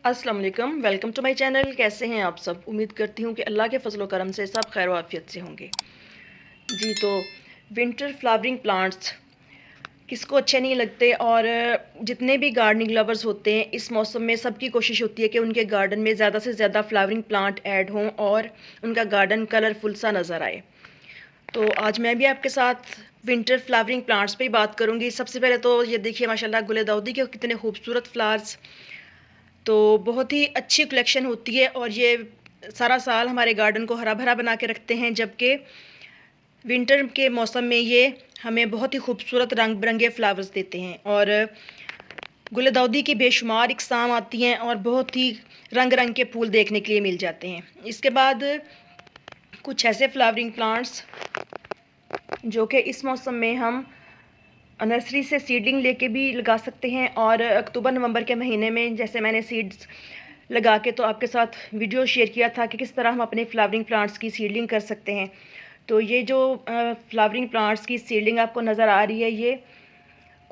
अस्सलाम वालेकुम, welcome to my channel. कैसे हैं आप सब? उम्मीद करती हूँ कि अल्लाह के फजल करम से सब खैर आफियत से होंगे। जी तो विंटर फ्लावरिंग प्लांट्स किसको अच्छे नहीं लगते, और जितने भी गार्डनिंग लवर्स होते हैं इस मौसम में सबकी कोशिश होती है कि उनके गार्डन में ज़्यादा से ज़्यादा फ्लावरिंग प्लांट ऐड हों और उनका गार्डन कलरफुल सा नज़र आए। तो आज मैं भी आपके साथ विंटर फ्लावरिंग प्लांट्स पे ही बात करूँगी। सबसे पहले तो ये देखिए माशाल्लाह गुल दाउदी के कितने खूबसूरत फ्लावर्स। तो बहुत ही अच्छी कलेक्शन होती है और ये सारा साल हमारे गार्डन को हरा भरा बना के रखते हैं, जबकि विंटर के मौसम में ये हमें बहुत ही खूबसूरत रंग बिरंगे फ्लावर्स देते हैं। और गुलदाउदी की बेशुमार इकसाम आती हैं और बहुत ही रंग रंग के फूल देखने के लिए मिल जाते हैं। इसके बाद कुछ ऐसे फ्लावरिंग प्लांट्स जो कि इस मौसम में हम नर्सरी से सीडलिंग लेके भी लगा सकते हैं, और अक्टूबर नवंबर के महीने में जैसे मैंने सीड्स लगा के तो आपके साथ वीडियो शेयर किया था कि किस तरह हम अपने फ्लावरिंग प्लांट्स की सीडलिंग कर सकते हैं। तो ये जो फ्लावरिंग प्लांट्स की सीडलिंग आपको नज़र आ रही है, ये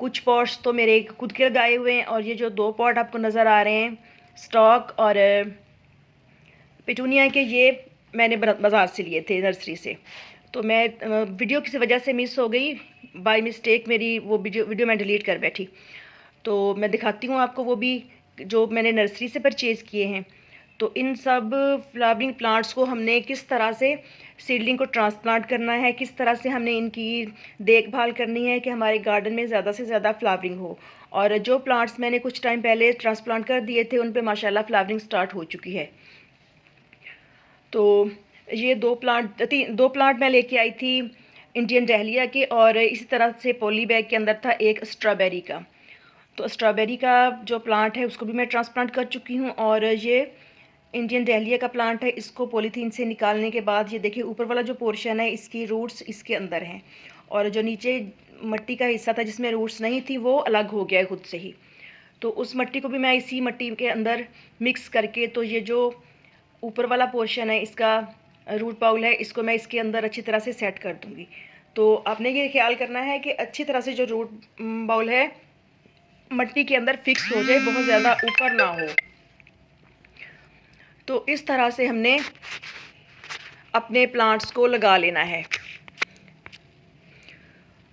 कुछ पॉट्स तो मेरे खुद के लगाए हुए हैं, और ये जो 2 पॉट आपको नज़र आ रहे हैं स्टॉक और पेटूनिया के, ये मैंने बाज़ार से लिए थे नर्सरी से। तो मैं वीडियो किसी वजह से मिस हो गई, बाय मिस्टेक मेरी वो वीडियो मैं डिलीट कर बैठी। तो मैं दिखाती हूँ आपको वो भी जो मैंने नर्सरी से परचेज़ किए हैं। तो इन सब फ्लावरिंग प्लांट्स को हमने किस तरह से सीडलिंग को ट्रांसप्लांट करना है, किस तरह से हमने इनकी देखभाल करनी है कि हमारे गार्डन में ज़्यादा से ज़्यादा फ्लावरिंग हो। और जो प्लांट्स मैंने कुछ टाइम पहले ट्रांसप्लांट कर दिए थे उन पे माशाल्लाह फ्लावरिंग स्टार्ट हो चुकी है। तो ये दो प्लांट मैं लेके आई थी इंडियन डहलिया के, और इसी तरह से पॉली बैग के अंदर था एक स्ट्रॉबेरी का। तो स्ट्रॉबेरी का जो प्लांट है उसको भी मैं ट्रांसप्लांट कर चुकी हूँ, और ये इंडियन डहलिया का प्लांट है। इसको पॉलीथीन से निकालने के बाद ये देखिए ऊपर वाला जो पोर्शन है इसकी रूट्स इसके अंदर हैं, और जो नीचे मिट्टी का हिस्सा था जिसमें रूट्स नहीं थी वो अलग हो गया है खुद से ही। तो उस मिट्टी को भी मैं इसी मिट्टी के अंदर मिक्स करके, तो ये जो ऊपर वाला पोर्शन है इसका रूट बाउल है, इसको मैं इसके अंदर अच्छी तरह से सेट कर दूँगी। तो आपने ये ख्याल करना है कि अच्छी तरह से जो रूट बाउल है मिट्टी के अंदर फिक्स हो जाए, बहुत ज़्यादा ऊपर ना हो। तो इस तरह से हमने अपने प्लांट्स को लगा लेना है,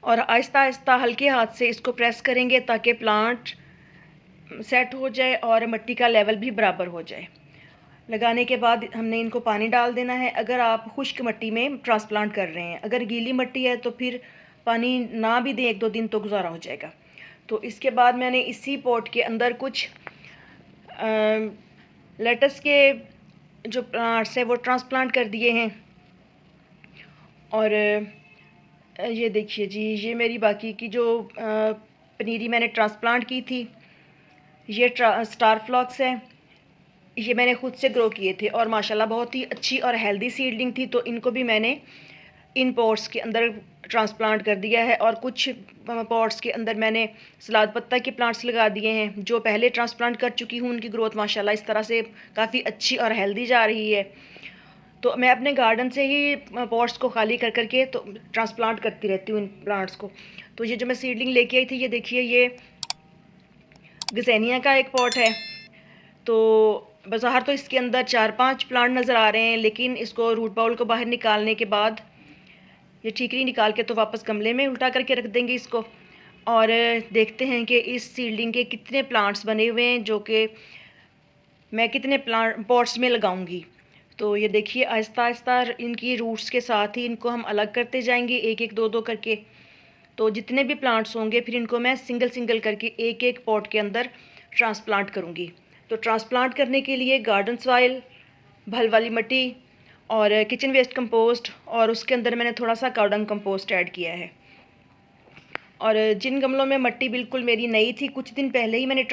और आहिस्ता आहिस्ता हल्के हाथ से इसको प्रेस करेंगे ताकि प्लांट सेट हो जाए और मिट्टी का लेवल भी बराबर हो जाए। लगाने के बाद हमने इनको पानी डाल देना है। अगर आप खुश्क मिट्टी में ट्रांसप्लांट कर रहे हैं, अगर गीली मिट्टी है तो फिर पानी ना भी दें 1-2 दिन तो गुजारा हो जाएगा। तो इसके बाद मैंने इसी पॉट के अंदर कुछ लेटस के जो प्लांट्स है वो ट्रांसप्लांट कर दिए हैं। और ये देखिए जी, ये मेरी बाकी की जो पनीरी मैंने ट्रांसप्लांट की थी, ये स्टार फ्लॉक्स है। ये मैंने खुद से ग्रो किए थे और माशाल्लाह बहुत ही अच्छी और हेल्दी सीडलिंग थी। तो इनको भी मैंने इन पॉट्स के अंदर ट्रांसप्लांट कर दिया है, और कुछ पॉट्स के अंदर मैंने सलाद पत्ता के प्लांट्स लगा दिए हैं जो पहले ट्रांसप्लांट कर चुकी हूँ। उनकी ग्रोथ माशाल्लाह इस तरह से काफ़ी अच्छी और हेल्दी जा रही है। तो मैं अपने गार्डन से ही पॉट्स को खाली कर करके तो ट्रांसप्लांट करती रहती हूँ इन प्लांट्स को। तो ये जो मैं सीडलिंग लेके आई थी, ये देखिए, ये गज़ेनिया का एक पॉट है। तो बाज़ार तो इसके अंदर 4-5 प्लांट नज़र आ रहे हैं, लेकिन इसको रूट बाउल को बाहर निकालने के बाद ये ठीकरी निकाल के तो वापस गमले में उल्टा करके रख देंगे इसको, और देखते हैं कि इस सीडलिंग के कितने प्लांट्स बने हुए हैं जो कि मैं कितने प्लांट पॉट्स में लगाऊंगी। तो ये देखिए आहिस्ता आहिस्ता इनकी रूट्स के साथ ही इनको हम अलग करते जाएंगे, एक एक दो दो करके। तो जितने भी प्लांट्स होंगे फिर इनको मैं सिंगल सिंगल करके एक एक पॉट के अंदर ट्रांसप्लांट करूँगी। तो ट्रांसप्लांट करने के लिए गार्डन सॉइल, भल वाली मिट्टी और किचन वेस्ट कंपोस्ट, और उसके अंदर मैंने थोड़ा सा काउडंग कंपोस्ट ऐड किया है। और जिन गमलों में मिट्टी बिल्कुल मेरी नई थी, कुछ दिन पहले ही मैंने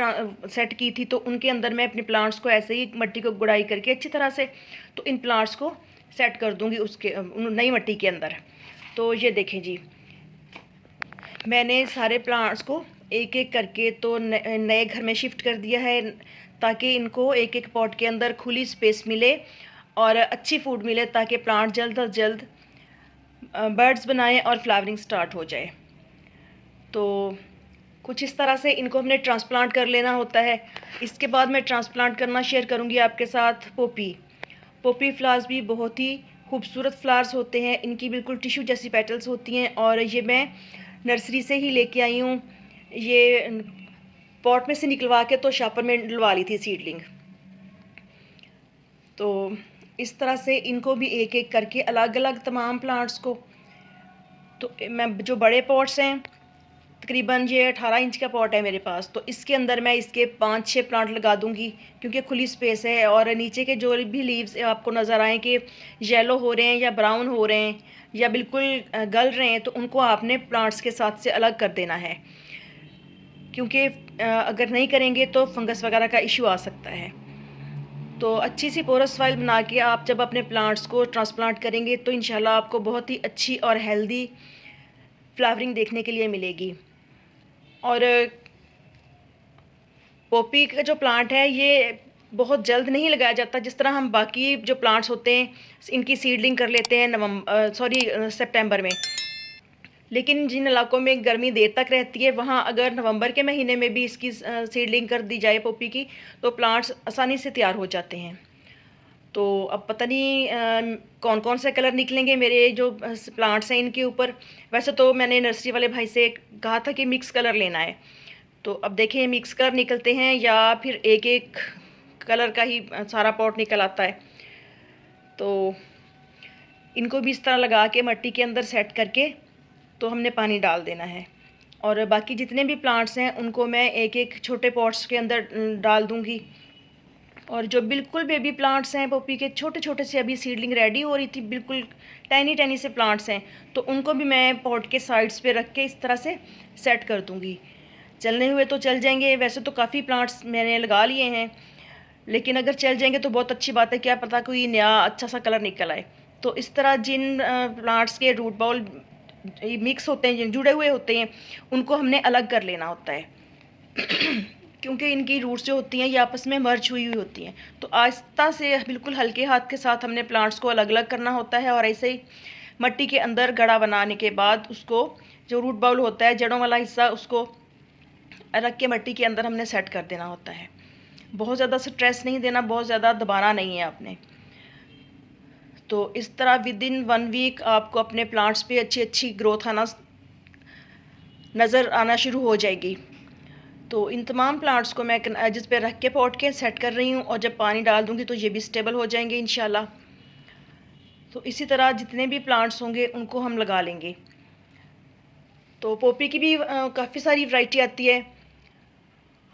सेट की थी, तो उनके अंदर मैं अपने प्लांट्स को ऐसे ही मिट्टी को गुड़ाई करके अच्छी तरह से तो इन प्लांट्स को सेट कर दूँगी उसके नई मिट्टी के अंदर। तो ये देखें जी, मैंने सारे प्लांट्स को एक एक करके तो नए घर में शिफ्ट कर दिया है, ताकि इनको एक एक पॉट के अंदर खुली स्पेस मिले और अच्छी फूड मिले, ताकि प्लांट जल्द अज जल्द बर्ड्स बनाएं और फ्लावरिंग स्टार्ट हो जाए। तो कुछ इस तरह से इनको हमने ट्रांसप्लांट कर लेना होता है। इसके बाद मैं ट्रांसप्लांट करना शेयर करूँगी आपके साथ पोपी फ्लावर्स भी बहुत ही खूबसूरत फ्लावर्स होते हैं। इनकी बिल्कुल टिश्यू जैसी पेटल्स होती हैं और ये मैं नर्सरी से ही लेके आई हूँ। ये पॉट में से निकलवा के तो शॉपर में डलवा ली थी सीडलिंग। तो इस तरह से इनको भी एक एक करके अलग अलग तमाम प्लांट्स को, तो मैं जो बड़े पॉट्स हैं तकरीबन ये 18 इंच का पॉट है मेरे पास, तो इसके अंदर मैं इसके 5-6 प्लांट लगा दूंगी क्योंकि खुली स्पेस है। और नीचे के जो भी लीव्स आपको नज़र आएँ कि येलो हो रहे हैं या ब्राउन हो रहे हैं या बिल्कुल गल रहे हैं, तो उनको आपने प्लांट्स के साथ से अलग कर देना है, क्योंकि अगर नहीं करेंगे तो फंगस वगैरह का इशू आ सकता है। तो अच्छी सी पोरस सॉइल बना के आप जब अपने प्लांट्स को ट्रांसप्लांट करेंगे तो इंशाल्लाह आपको बहुत ही अच्छी और हेल्दी फ्लावरिंग देखने के लिए मिलेगी। और पॉपी का जो प्लांट है ये बहुत जल्द नहीं लगाया जाता, जिस तरह हम बाकी जो प्लांट्स होते हैं इनकी सीडलिंग कर लेते हैं सितंबर में। लेकिन जिन इलाकों में गर्मी देर तक रहती है वहाँ अगर नवंबर के महीने में भी इसकी सीडलिंग कर दी जाए पॉपी की, तो प्लांट्स आसानी से तैयार हो जाते हैं। तो अब पता नहीं कौन कौन से कलर निकलेंगे मेरे जो प्लांट्स हैं इनके ऊपर। वैसे तो मैंने नर्सरी वाले भाई से कहा था कि मिक्स कलर लेना है, तो अब देखें मिक्स कलर निकलते हैं या फिर एक एक कलर का ही सारा पॉट निकल आता है। तो इनको भी इस तरह लगा के मिट्टी के अंदर सेट करके तो हमने पानी डाल देना है। और बाकी जितने भी प्लांट्स हैं उनको मैं एक एक छोटे पॉट्स के अंदर डाल दूँगी। और जो बिल्कुल बेबी प्लांट्स हैं पॉपी के, छोटे छोटे से अभी सीडलिंग रेडी हो रही थी, बिल्कुल टाइनी से प्लांट्स हैं, तो उनको भी मैं पॉट के साइड्स पे रख के इस तरह से सेट कर दूँगी। चलने हुए तो चल जाएंगे, वैसे तो काफ़ी प्लांट्स मैंने लगा लिए हैं, लेकिन अगर चल जाएंगे तो बहुत अच्छी बात है, क्या पता कोई नया अच्छा सा कलर निकल आए। तो इस तरह जिन प्लांट्स के रूट बाउल मिक्स होते हैं, जिन जुड़े हुए होते हैं, उनको हमने अलग कर लेना होता है क्योंकि इनकी रूट्स जो होती हैं ये आपस में मर्ज हुई होती हैं। तो आहिस्ता से बिल्कुल हल्के हाथ के साथ हमने प्लांट्स को अलग अलग करना होता है। और ऐसे ही मिट्टी के अंदर गड़ा बनाने के बाद उसको जो रूट बाउल होता है जड़ों वाला हिस्सा, उसको रख के मिट्टी के अंदर हमने सेट कर देना होता है। बहुत ज़्यादा स्ट्रेस नहीं देना, बहुत ज़्यादा दबाना नहीं है आपने। तो इस तरह विद इन 1 वीक आपको अपने प्लांट्स पे अच्छी ग्रोथ आना नज़र आना शुरू हो जाएगी। तो इन तमाम प्लांट्स को मैं जिस पे रख के पॉट के सेट कर रही हूँ, और जब पानी डाल दूँगी तो ये भी स्टेबल हो जाएंगे इंशाल्लाह। तो इसी तरह जितने भी प्लांट्स होंगे उनको हम लगा लेंगे। तो पॉपी की भी काफ़ी सारी वैरायटी आती है,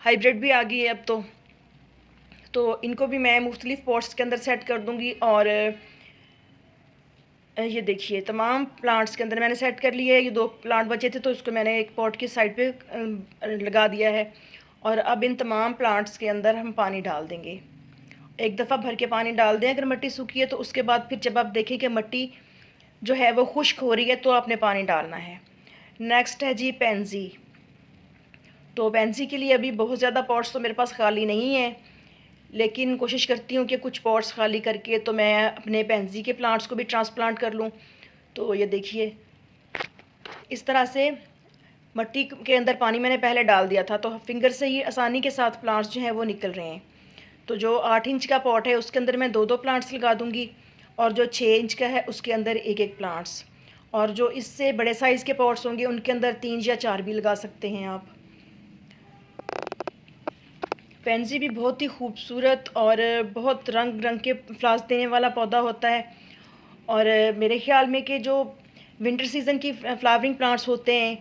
हाइब्रिड भी आ गई है अब तो इनको भी मैं मुख्तलिफ़ पॉट्स के अंदर सेट कर दूँगी। और ये देखिए तमाम प्लांट्स के अंदर मैंने सेट कर लिया है। ये 2 प्लांट बचे थे तो इसको मैंने एक पॉट की साइड पे लगा दिया है। और अब इन तमाम प्लांट्स के अंदर हम पानी डाल देंगे। एक दफ़ा भर के पानी डाल दें अगर मिट्टी सूखी है, तो उसके बाद फिर जब आप देखें कि मिट्टी जो है वो खुश्क हो रही है तो आपने पानी डालना है। नेक्स्ट है जी पेंजी। तो पेंजी के लिए अभी बहुत ज़्यादा पॉट्स तो मेरे पास खाली नहीं है, लेकिन कोशिश करती हूँ कि कुछ पॉट्स खाली करके तो मैं अपने पेंजी के प्लांट्स को भी ट्रांसप्लांट कर लूँ। तो ये देखिए इस तरह से मिट्टी के अंदर पानी मैंने पहले डाल दिया था, तो फिंगर से ही आसानी के साथ प्लांट्स जो हैं वो निकल रहे हैं। तो जो 8 इंच का पॉट है उसके अंदर मैं 2-2 प्लांट्स लगा दूँगी, और जो 6 इंच का है उसके अंदर 1-1 प्लांट्स। और जो इससे बड़े साइज़ के पॉट्स होंगे उनके अंदर 3 या 4 भी लगा सकते हैं आप। पेंजी भी बहुत ही खूबसूरत और बहुत रंग के फ्लावर्स देने वाला पौधा होता है। और मेरे ख़्याल में कि जो विंटर सीज़न की फ्लावरिंग प्लांट्स होते हैं,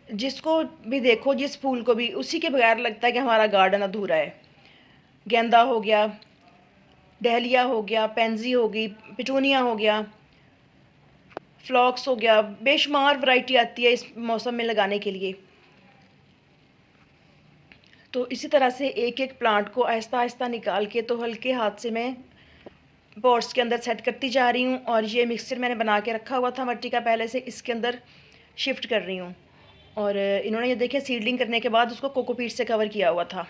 जिसको भी देखो, जिस फूल को भी, उसी के बगैर लगता है कि हमारा गार्डन अधूरा है। गेंदा हो गया, डहलिया हो गया, पेंजी हो गई, पिटूनिया हो गया, फ्लॉक्स हो गया, बेशुमार वैरायटी आती है इस मौसम में लगाने के लिए। तो इसी तरह से एक एक प्लांट को आहिस्ता आहिस्ता निकाल के तो हल्के हाथ से मैं पॉट्स के अंदर सेट करती जा रही हूँ। और ये मिक्सचर मैंने बना के रखा हुआ था मिट्टी का पहले से, इसके अंदर शिफ्ट कर रही हूँ। और इन्होंने ये देखे सीडलिंग करने के बाद उसको कोकोपीट से कवर किया हुआ था।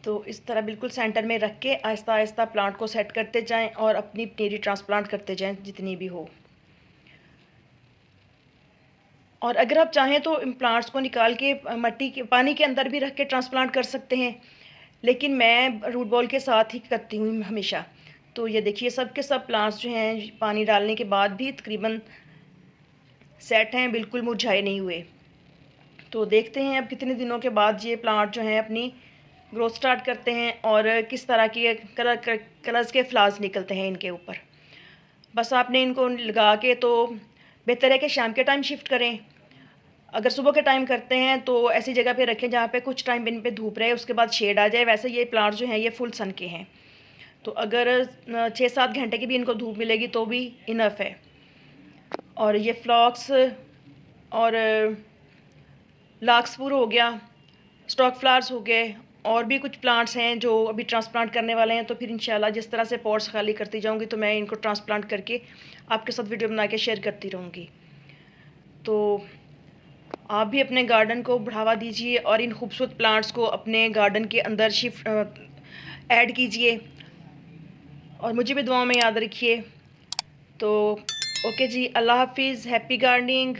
तो इस तरह बिल्कुल सेंटर में रख के आहिस्ता आहिस्ता प्लांट को सेट करते जाएं और अपनी पनीरी ट्रांसप्लांट करते जाएं जितनी भी हो। और अगर आप चाहें तो इन प्लांट्स को निकाल के मट्टी के पानी के अंदर भी रख के ट्रांसप्लांट कर सकते हैं, लेकिन मैं रूट बॉल के साथ ही करती हूँ हमेशा। तो ये देखिए सब के सब प्लांट्स जो हैं पानी डालने के बाद भी तकरीबन सेट हैं, बिल्कुल मुरझाए नहीं हुए। तो देखते हैं अब कितने दिनों के बाद ये प्लांट जो हैं अपनी ग्रोथ स्टार्ट करते हैं और किस तरह की कलर्स के फ्लावर्स निकलते हैं इनके ऊपर। बस आपने इनको लगा के तो बेहतर है कि शाम के टाइम शिफ्ट करें। अगर सुबह के टाइम करते हैं तो ऐसी जगह पे रखें जहाँ पे कुछ टाइम इन पे धूप रहे, उसके बाद शेड आ जाए। वैसे ये प्लांट्स जो हैं ये फुल सन के हैं, तो अगर 6-7 घंटे की भी इनको धूप मिलेगी तो भी इनफ है। और ये फ्लॉक्स और लार्क्सबुर हो गया, स्टॉक फ्लावर्स हो गए, और भी कुछ प्लांट्स हैं जो अभी ट्रांसप्लांट करने वाले हैं। तो फिर इंशाल्लाह जिस तरह से पॉट्स खाली करती जाऊंगी तो मैं इनको ट्रांसप्लांट करके आपके साथ वीडियो बना के शेयर करती रहूँगी। तो आप भी अपने गार्डन को बढ़ावा दीजिए और इन खूबसूरत प्लांट्स को अपने गार्डन के अंदर शिफ्ट ऐड कीजिए और मुझे भी दुआओं में याद रखिए। तो ओके जी, अल्लाह हाफिज़, हैप्पी गार्डनिंग।